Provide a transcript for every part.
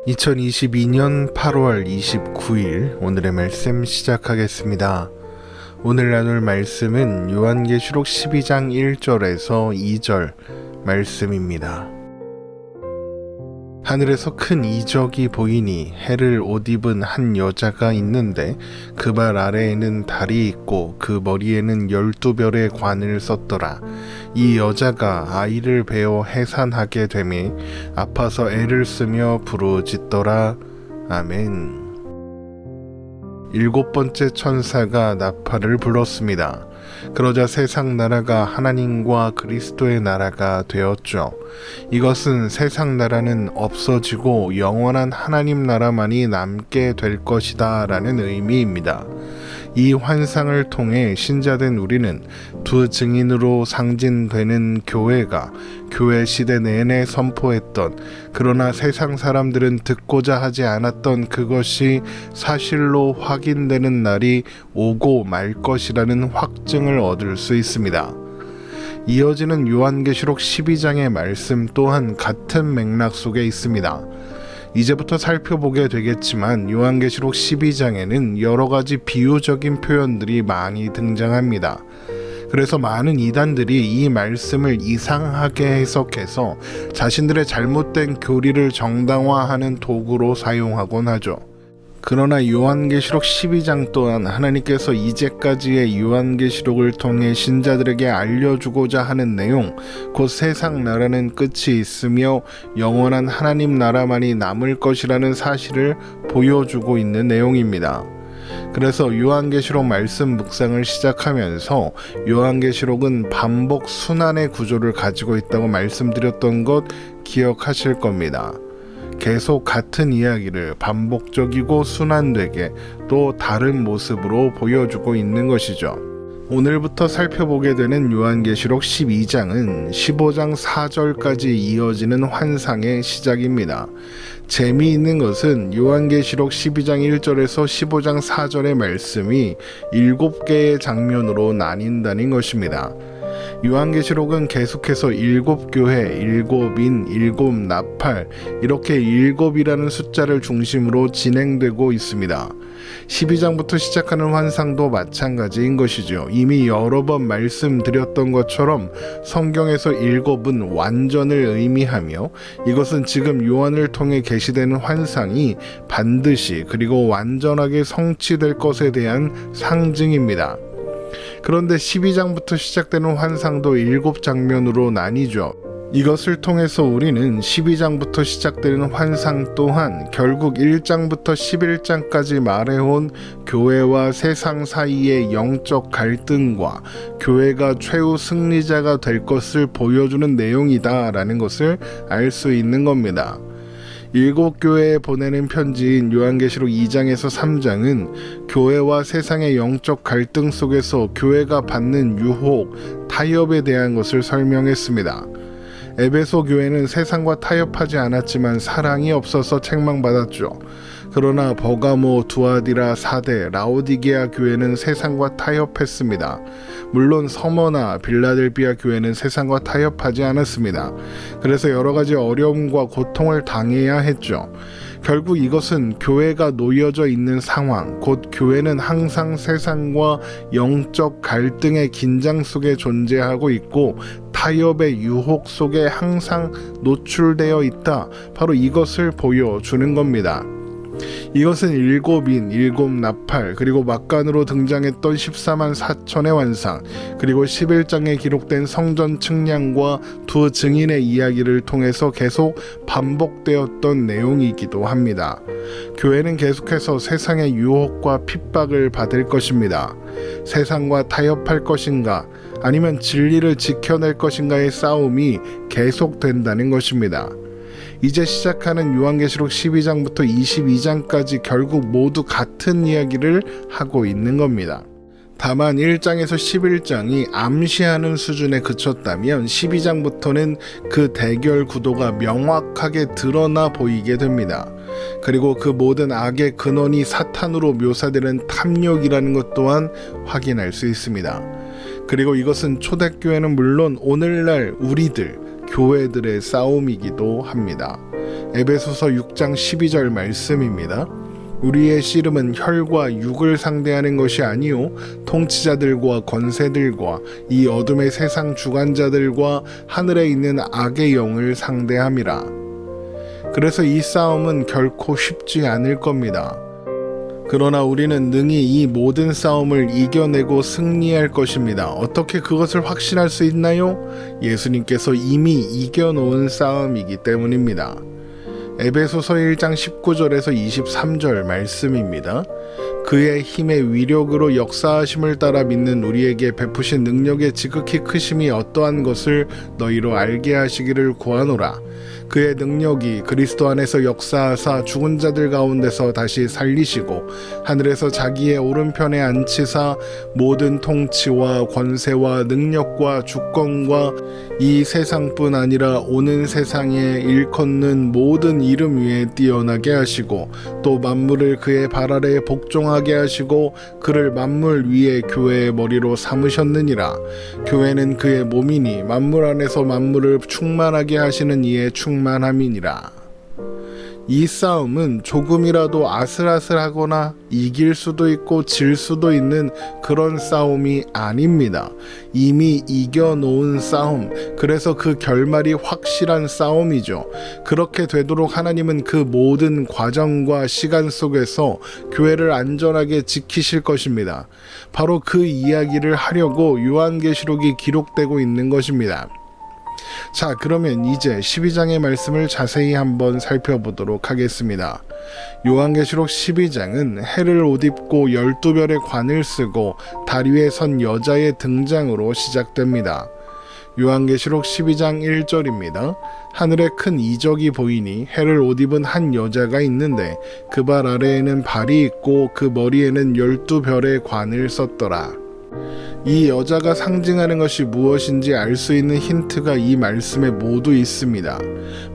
2022년 8월 29일 오늘의 말씀 시작하겠습니다. 오늘 나눌 말씀은 요한계시록 12장 1절에서 2절 말씀입니다. 하늘에서 큰 이적이 보이니 해를 옷 입은 한 여자가 있는데 그 발 아래에는 달이 있고 그 머리에는 12별의 관을 썼더라. 이 여자가 아이를 베어 해산하게 되매 아파서 애를 쓰며 부르짖더라. 아멘. 일곱 번째 천사가 나팔을 불었습니다. 그러자 세상 나라가 하나님과 그리스도의 나라가 되었죠. 이것은 세상 나라는 없어지고 영원한 하나님 나라만이 남게 될 것이다 라는 의미입니다. 이 환상을 통해 신자된 우리는 두 증인으로 상징되는 교회가 교회 시대 내내 선포했던, 그러나 세상 사람들은 듣고자 하지 않았던 그것이 사실로 확인되는 날이 오고 말 것이라는 확증을 얻을 수 있습니다. 이어지는 요한계시록 12장의 말씀 또한 같은 맥락 속에 있습니다. 이제부터 살펴보게 되겠지만 요한계시록 12장에는 여러가지 비유적인 표현들이 많이 등장합니다. 그래서 많은 이단들이 이 말씀을 이상하게 해석해서 자신들의 잘못된 교리를 정당화하는 도구로 사용하곤 하죠. 그러나 요한계시록 12장 또한 하나님께서 이제까지의 요한계시록을 통해 신자들에게 알려주고자 하는 내용, 곧 세상 나라는 끝이 있으며 영원한 하나님 나라만이 남을 것이라는 사실을 보여주고 있는 내용입니다. 그래서 요한계시록 말씀 묵상을 시작하면서 요한계시록은 반복 순환의 구조를 가지고 있다고 말씀드렸던 것 기억하실 겁니다. 계속 같은 이야기를 반복적이고 순환되게 또 다른 모습으로 보여주고 있는 것이죠. 오늘부터 살펴보게 되는 요한계시록 12장은 15장 4절까지 이어지는 환상의 시작입니다. 재미있는 것은 요한계시록 12장 1절에서 15장 4절의 말씀이 7개의 장면으로 나뉜다는 것입니다. 요한계시록은 계속해서 7교회, 7인, 7나팔 이렇게 7이라는 숫자를 중심으로 진행되고 있습니다. 12장부터 시작하는 환상도 마찬가지인 것이죠. 이미 여러 번 말씀드렸던 것처럼 성경에서 7은 완전을 의미하며 이것은 지금 요한을 통해 계시되는 환상이 반드시 그리고 완전하게 성취될 것에 대한 상징입니다. 그런데 12장부터 시작되는 환상도 7장면으로 나뉘죠. 이것을 통해서 우리는 12장부터 시작되는 환상 또한 결국 1장부터 11장까지 말해온 교회와 세상 사이의 영적 갈등과 교회가 최후 승리자가 될 것을 보여주는 내용이다 라는 것을 알 수 있는 겁니다. 7교회에 보내는 편지인 요한계시록 2장에서 3장은 교회와 세상의 영적 갈등 속에서 교회가 받는 유혹, 타협에 대한 것을 설명했습니다. 에베소 교회는 세상과 타협하지 않았지만 사랑이 없어서 책망받았죠. 그러나 버가모, 두아디라, 사데, 라오디게아 교회는 세상과 타협했습니다. 물론 서머나 빌라델비아 교회는 세상과 타협하지 않았습니다. 그래서 여러 가지 어려움과 고통을 당해야 했죠. 결국 이것은 교회가 놓여져 있는 상황, 곧 교회는 항상 세상과 영적 갈등의 긴장 속에 존재하고 있고 타협의 유혹 속에 항상 노출되어 있다. 바로 이것을 보여주는 겁니다. 이것은 7인, 7나팔, 그리고 막간으로 등장했던 14만 4천의 환상, 그리고 11장에 기록된 성전 측량과 두 증인의 이야기를 통해서 계속 반복되었던 내용이기도 합니다. 교회는 계속해서 세상의 유혹과 핍박을 받을 것입니다. 세상과 타협할 것인가, 아니면 진리를 지켜낼 것인가의 싸움이 계속된다는 것입니다. 이제 시작하는 요한계시록 12장부터 22장까지 결국 모두 같은 이야기를 하고 있는 겁니다. 다만 1장에서 11장이 암시하는 수준에 그쳤다면 12장부터는 그 대결 구도가 명확하게 드러나 보이게 됩니다. 그리고 그 모든 악의 근원이 사탄으로 묘사되는 탐욕이라는 것 또한 확인할 수 있습니다. 그리고 이것은 초대교회는 물론 오늘날 우리들 교회들의 싸움이기도 합니다. 에베소서 6장 12절 말씀입니다. 우리의 씨름은 혈과 육을 상대하는 것이 아니요 통치자들과 권세들과 이 어둠의 세상 주관자들과 하늘에 있는 악의 영을 상대함이라. 그래서 이 싸움은 결코 쉽지 않을 겁니다. 그러나 우리는 능히 이 모든 싸움을 이겨내고 승리할 것입니다. 어떻게 그것을 확신할 수 있나요? 예수님께서 이미 이겨놓은 싸움이기 때문입니다. 에베소서 1장 19절에서 23절 말씀입니다. 그의 힘의 위력으로 역사하심을 따라 믿는 우리에게 베푸신 능력의 지극히 크심이 어떠한 것을 너희로 알게 하시기를 구하노라. 그의 능력이 그리스도 안에서 역사하사 죽은 자들 가운데서 다시 살리시고 하늘에서 자기의 오른편에 앉히사 모든 통치와 권세와 능력과 주권과 이 세상뿐 아니라 오는 세상에 일컫는 모든 이름 위에 뛰어나게 하시고 또 만물을 그의 발 아래에 복종하게 하시고 그를 만물 위에 교회의 머리로 삼으셨느니라. 교회는 그의 몸이니 만물 안에서 만물을 충만하게 하시는 이의 충만함이니라. 이 싸움은 조금이라도 아슬아슬하거나 이길 수도 있고 질 수도 있는 그런 싸움이 아닙니다. 이미 이겨놓은 싸움, 그래서 그 결말이 확실한 싸움이죠. 그렇게 되도록 하나님은 그 모든 과정과 시간 속에서 교회를 안전하게 지키실 것입니다. 바로 그 이야기를 하려고 요한계시록이 기록되고 있는 것입니다. 자, 그러면 이제 12장의 말씀을 자세히 한번 살펴보도록 하겠습니다. 요한계시록 12장은 해를 옷 입고 12별의 관을 쓰고 다리 위에 선 여자의 등장으로 시작됩니다. 요한계시록 12장 1절입니다. 하늘에 큰 이적이 보이니 해를 옷 입은 한 여자가 있는데 그 발 아래에는 발이 있고 그 머리에는 12별의 관을 썼더라. 이 여자가 상징하는 것이 무엇인지 알 수 있는 힌트가 이 말씀에 모두 있습니다.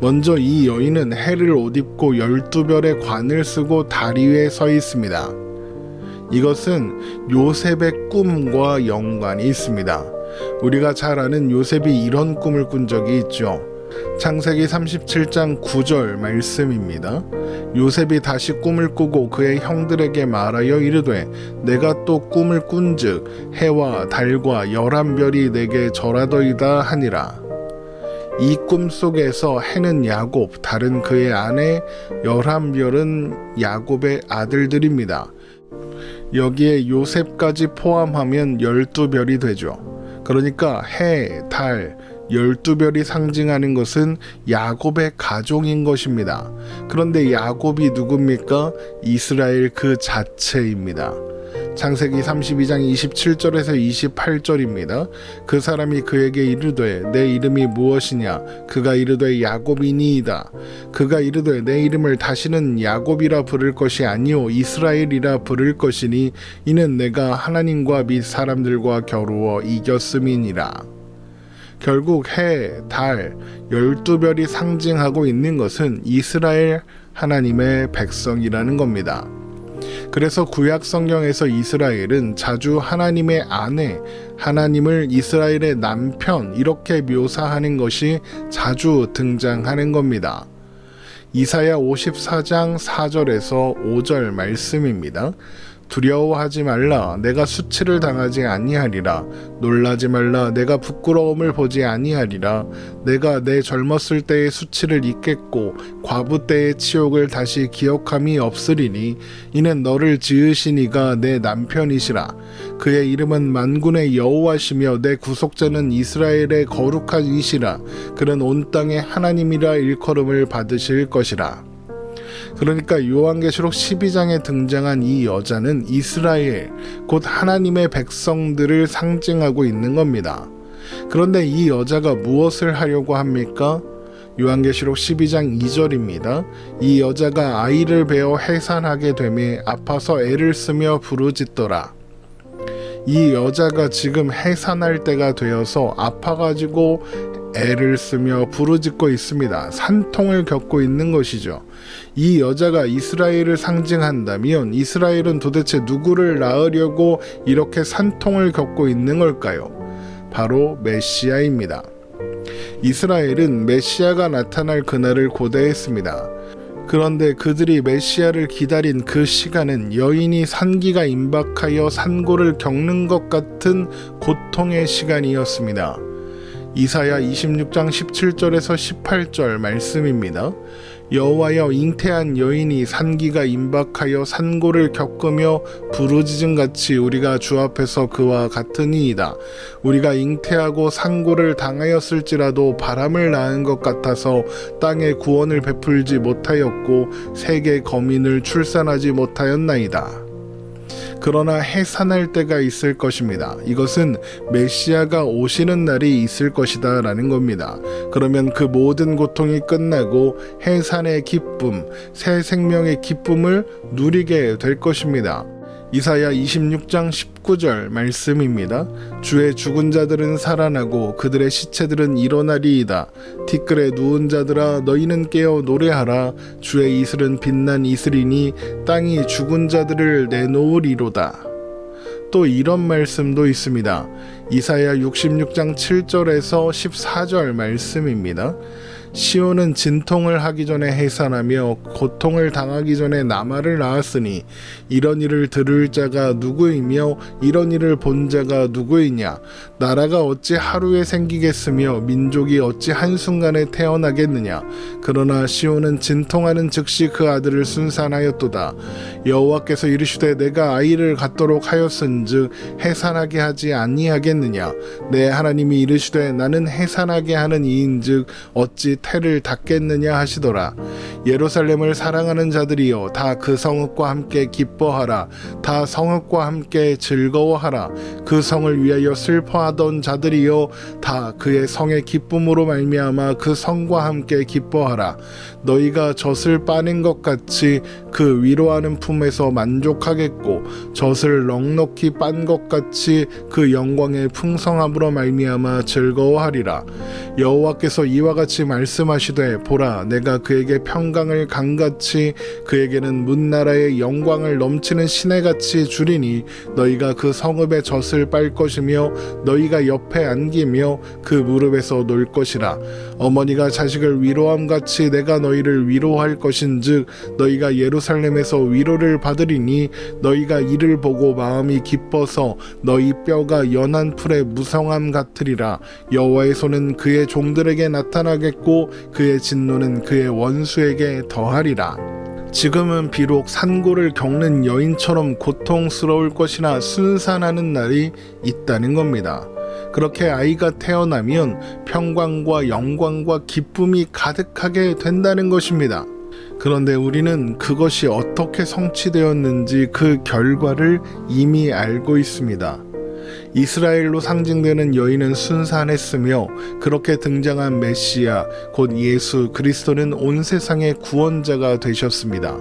먼저 이 여인은 해를 옷 입고 12별의 관을 쓰고 다리 위에 서 있습니다. 이것은 요셉의 꿈과 연관이 있습니다. 우리가 잘 아는 요셉이 이런 꿈을 꾼 적이 있죠. 창세기 37장 9절 말씀입니다. 요셉이 다시 꿈을 꾸고 그의 형들에게 말하여 이르되 내가 또 꿈을 꾼즉 해와 달과 11별이 내게 절하더이다 하니라. 이 꿈 속에서 해는 야곱, 달은 그의 아내, 11별은 야곱의 아들들입니다. 여기에 요셉까지 포함하면 12별이 되죠. 그러니까 해, 달, 12별이 상징하는 것은 야곱의 가족인 것입니다. 그런데 야곱이 누굽니까? 이스라엘 그 자체입니다. 창세기 32장 27절에서 28절입니다. 그 사람이 그에게 이르되 내 이름이 무엇이냐? 그가 이르되 야곱이니이다. 그가 이르되 내 이름을 다시는 야곱이라 부를 것이 아니요 이스라엘이라 부를 것이니 이는 내가 하나님과 및 사람들과 겨루어 이겼음이니라. 결국 해, 달, 12별이 상징하고 있는 것은 이스라엘 하나님의 백성이라는 겁니다. 그래서 구약 성경에서 이스라엘은 자주 하나님의 아내, 하나님을 이스라엘의 남편 이렇게 묘사하는 것이 자주 등장하는 겁니다. 이사야 54장 4절에서 5절 말씀입니다. 두려워하지 말라. 내가 수치를 당하지 아니하리라. 놀라지 말라. 내가 부끄러움을 보지 아니하리라. 내가 내 젊었을 때의 수치를 잊겠고 과부 때의 치욕을 다시 기억함이 없으리니 이는 너를 지으신 이가 내 남편이시라. 그의 이름은 만군의 여호와시며 내 구속자는 이스라엘의 거룩한 이시라. 그는 온 땅의 하나님이라 일컬음을 받으실 것이라. 그러니까 요한계시록 12장에 등장한 이 여자는 이스라엘, 곧 하나님의 백성들을 상징하고 있는 겁니다. 그런데 이 여자가 무엇을 하려고 합니까? 요한계시록 12장 2절입니다. 이 여자가 아이를 베어 해산하게 되매 아파서 애를 쓰며 부르짖더라. 이 여자가 지금 해산할 때가 되어서 아파가지고 애를 쓰며 부르짖고 있습니다. 산통을 겪고 있는 것이죠. 이 여자가 이스라엘을 상징한다면 이스라엘은 도대체 누구를 낳으려고 이렇게 산통을 겪고 있는 걸까요? 바로 메시아입니다. 이스라엘은 메시아가 나타날 그날을 고대했습니다. 그런데 그들이 메시아를 기다린 그 시간은 여인이 산기가 임박하여 산고를 겪는 것 같은 고통의 시간이었습니다. 이사야 26장 17절에서 18절 말씀입니다. 여호와여, 잉태한 여인이 산기가 임박하여 산고를 겪으며 부르짖음같이 우리가 주 앞에서 그와 같으니이다. 우리가 잉태하고 산고를 당하였을지라도 바람을 낳은 것 같아서 땅에 구원을 베풀지 못하였고 세계 거민을 출산하지 못하였나이다. 그러나 해산할 때가 있을 것입니다. 이것은 메시아가 오시는 날이 있을 것이다 라는 겁니다. 그러면 그 모든 고통이 끝나고 해산의 기쁨, 새 생명의 기쁨을 누리게 될 것입니다. 이사야 26장 19절 말씀입니다. 주의 죽은 자들은 살아나고 그들의 시체들은 일어나리이다. 티끌에 누운 자들아, 너희는 깨어 노래하라. 주의 이슬은 빛난 이슬이니 땅이 죽은 자들을 내놓으리로다. 또 이런 말씀도 있습니다. 이사야 66장 7절에서 14절 말씀입니다. 시온은 진통을 하기 전에 해산하며 고통을 당하기 전에 남아를 낳았으니 이런 일을 들을 자가 누구이며 이런 일을 본 자가 누구이냐. 나라가 어찌 하루에 생기겠으며 민족이 어찌 한순간에 태어나겠느냐. 그러나 시온은 진통하는 즉시 그 아들을 순산하였도다. 여호와께서 이르시되 내가 아이를 갖도록 하였은즉 해산하게 하지 아니하겠느냐. 내 하나님이 이르시되 나는 해산하게 하는 이인즉 어찌 태를 닫겠느냐 하시더라. 예루살렘을 사랑하는 자들이여, 다 그 성읍과 함께 기뻐하라. 다 성읍과 함께 즐거워하라. 그 성을 위하여 슬퍼하던 자들이여, 다 그의 성의 기쁨으로 말미암아 그 성과 함께 기뻐하라. 너희가 젖을 빠낸 것 같이 그 위로하는 품에서 만족하겠고 젖을 넉넉히 빤 것 같이 그 영광의 풍성함으로 말미암아 즐거워하리라. 여호와께서 이와 같이 말씀하시되, 보라, 내가 그에게 평강을 강같이 그에게는 문나라의 영광을 넘치는 시내같이 주리니 너희가 그 성읍의 젖을 빨 것이며 너희가 옆에 안기며 그 무릎에서 놀 것이라. 어머니가 자식을 위로함같이 내가 너희를 위로할 것인즉 너희가 예루살렘에서 위로를 받으리니 너희가 이를 보고 마음이 기뻐서 너희 뼈가 연한 풀의 무성함 같으리라. 여호와의 손은 그의 종들에게 나타나겠고 그의 진노는 그의 원수에게 더하리라. 지금은 비록 산고를 겪는 여인처럼 고통스러울 것이나 순산하는 날이 있다는 겁니다. 그렇게 아이가 태어나면 평강과 영광과 기쁨이 가득하게 된다는 것입니다. 그런데 우리는 그것이 어떻게 성취되었는지 그 결과를 이미 알고 있습니다. 이스라엘로 상징되는 여인은 순산했으며 그렇게 등장한 메시아 곧 예수 그리스도는 온 세상의 구원자가 되셨습니다.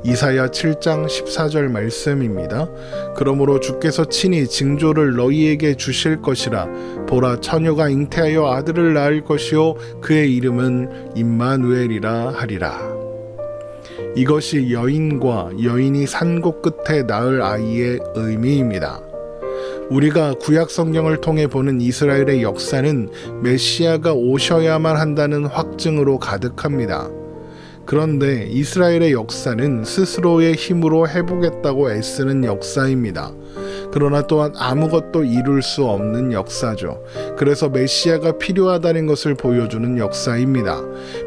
이사야 7장 14절 말씀입니다. 그러므로 주께서 친히 징조를 너희에게 주실 것이라. 보라, 처녀가 잉태하여 아들을 낳을 것이요 그의 이름은 임마누엘이라 하리라. 이것이 여인과 여인이 산고 끝에 낳을 아이의 의미입니다. 우리가 구약 성경을 통해 보는 이스라엘의 역사는 메시아가 오셔야만 한다는 확증으로 가득합니다. 그런데 이스라엘의 역사는 스스로의 힘으로 해보겠다고 애쓰는 역사입니다. 그러나 또한 아무것도 이룰 수 없는 역사죠. 그래서 메시아가 필요하다는 것을 보여주는 역사입니다.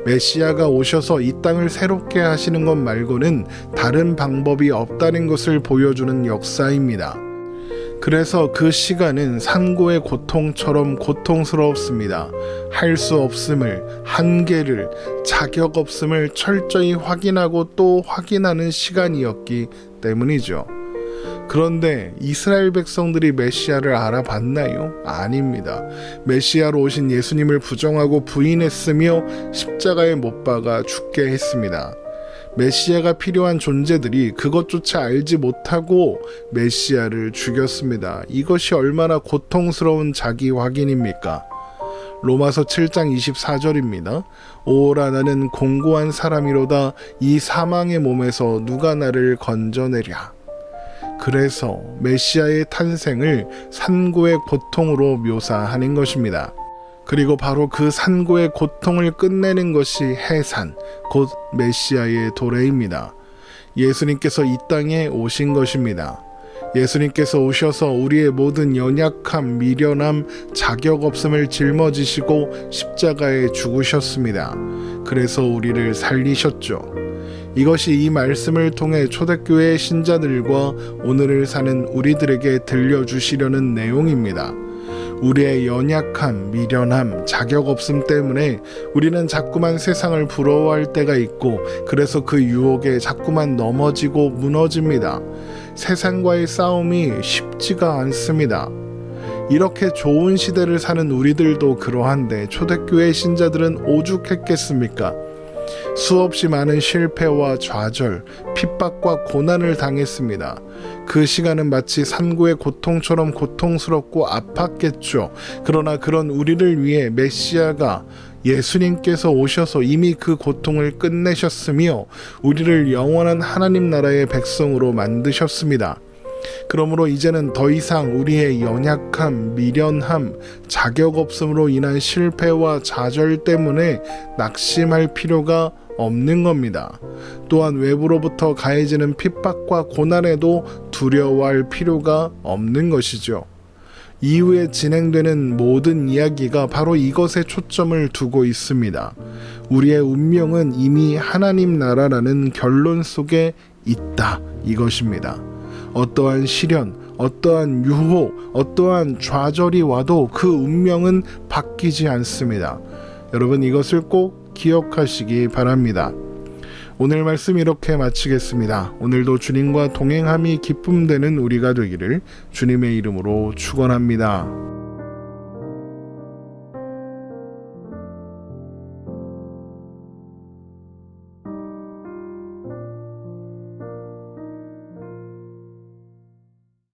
메시아가 오셔서 이 땅을 새롭게 하시는 것 말고는 다른 방법이 없다는 것을 보여주는 역사입니다. 그래서 그 시간은 산고의 고통처럼 고통스럽습니다. 할 수 없음을, 한계를, 자격 없음을 철저히 확인하고 또 확인하는 시간이었기 때문이죠. 그런데 이스라엘 백성들이 메시아를 알아봤나요? 아닙니다. 메시아로 오신 예수님을 부정하고 부인했으며 십자가에 못 박아 죽게 했습니다. 메시아가 필요한 존재들이 그것조차 알지 못하고 메시아를 죽였습니다. 이것이 얼마나 고통스러운 자기 확인입니까? 로마서 7장 24절입니다. 오라, 나는 공고한 사람이로다. 이 사망의 몸에서 누가 나를 건져내랴. 그래서 메시아의 탄생을 산고의 고통으로 묘사하는 것입니다. 그리고 바로 그 산고의 고통을 끝내는 것이 해산, 곧 메시아의 도래입니다. 예수님께서 이 땅에 오신 것입니다. 예수님께서 오셔서 우리의 모든 연약함, 미련함, 자격 없음을 짊어지시고 십자가에 죽으셨습니다. 그래서 우리를 살리셨죠. 이것이 이 말씀을 통해 초대교회 신자들과 오늘을 사는 우리들에게 들려주시려는 내용입니다. 우리의 연약함, 미련함, 자격 없음 때문에 우리는 자꾸만 세상을 부러워할 때가 있고, 그래서 그 유혹에 자꾸만 넘어지고 무너집니다. 세상과의 싸움이 쉽지가 않습니다. 이렇게 좋은 시대를 사는 우리들도 그러한데 초대교회 신자들은 오죽했겠습니까? 수없이 많은 실패와 좌절, 핍박과 고난을 당했습니다. 그 시간은 마치 산고의 고통처럼 고통스럽고 아팠겠죠. 그러나 그런 우리를 위해 메시아가 예수님께서 오셔서 이미 그 고통을 끝내셨으며 우리를 영원한 하나님 나라의 백성으로 만드셨습니다. 그러므로 이제는 더 이상 우리의 연약함, 미련함, 자격 없음으로 인한 실패와 좌절 때문에 낙심할 필요가 없는 겁니다. 또한 외부로부터 가해지는 핍박과 고난에도 두려워할 필요가 없는 것이죠. 이후에 진행되는 모든 이야기가 바로 이것에 초점을 두고 있습니다. 우리의 운명은 이미 하나님 나라라는 결론 속에 있다, 이것입니다. 어떠한 시련, 어떠한 유혹, 어떠한 좌절이 와도 그 운명은 바뀌지 않습니다. 여러분, 이것을 꼭 기억하시기 바랍니다. 오늘 말씀 이렇게 마치겠습니다. 오늘도 주님과 동행함이 기쁨되는 우리가 되기를 주님의 이름으로 축원합니다.